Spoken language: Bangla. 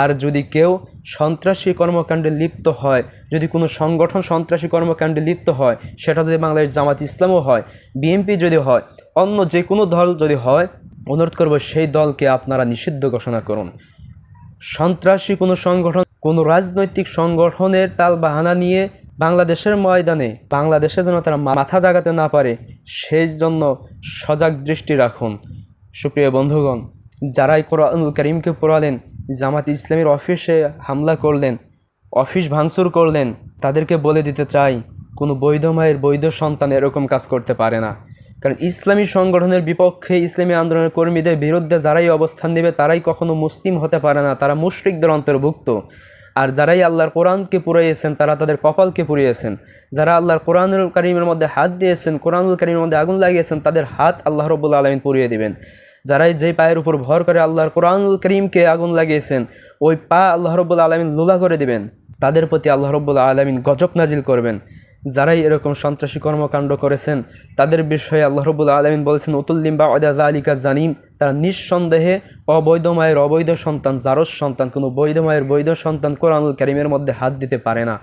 আর যদি কেউ সন্ত্রাসী কর্মকাণ্ডে লিপ্ত হয়, যদি কোনো সংগঠন সন্ত্রাসী কর্মকাণ্ডে লিপ্ত হয়, সেটা যদি বাংলাদেশ জামাত ইসলামও হয়, বিএনপি যদি হয়, অন্য যে কোনো দল যদি হয়, অনুরোধ করব সেই দলকে আপনারা নিষিদ্ধ ঘোষণা করুন। সন্ত্রাসী কোনো সংগঠন, কোনো রাজনৈতিক সংগঠনের তাল বাহানা নিয়ে বাংলাদেশের ময়দানে বাংলাদেশে যেন তারা মাথা জাগাতে না পারে, সেই জন্য সজাগ দৃষ্টি রাখুন। সুপ্রিয় বন্ধুগণ, যারাই কোরআনুল কারীমকে পোড়ালেন, জামাত ইসলামীর অফিসে হামলা করলেন, অফিস ভাঙচুর করলেন, তাদেরকে বলে দিতে চাই, কোনো বৈধ মায়ের বৈধ সন্তান এরকম কাজ করতে পারে না। কারণ ইসলামী সংগঠনের বিপক্ষে, ইসলামী আন্দোলনের কর্মীদের বিরুদ্ধে যারাই অবস্থান নেবে তারাই কখনো মুসলিম হতে পারে না, তারা মুশরিকদের অন্তর্ভুক্ত। আর যারাই আল্লাহর কোরআনকে পুড়িয়েছেন তারা তাদের কপালকে পুড়িয়েছেন। যারা আল্লাহর কোরআনুল কারীমের মধ্যে হাত দিয়েছেন, কোরআনুল কারীমের মধ্যে আগুন লাগিয়েছেন, তাদের হাত আল্লাহ রাব্বুল আলামিন পুড়িয়ে দিবেন। যারাই যেই পায়ের উপর ভর করে আল্লাহর কোরআনুল কারীমকে আগুন লাগিয়েছেন, ওই পা আল্লাহ রাব্বুল আলামিন লুলা করে দিবেন, তাদের প্রতি আল্লাহ রাব্বুল আলামিন গজব নাজিল করবেন। যারাই এরকম সন্ত্রাসী কর্মকাণ্ড করেছেন তাদের বিষয়ে আল্লাহ রাব্বুল আলামিন বলছেন, উতুল্লিম বা'দা যালিকা জানিম, তারা নিঃসন্দেহে অবৈধ মায়ের অবৈধ সন্তান, জারজ সন্তান। কোনো বৈধ মায়ের বৈধ সন্তান কোরআনুল কারীমের মধ্যে হাত দিতে পারে না।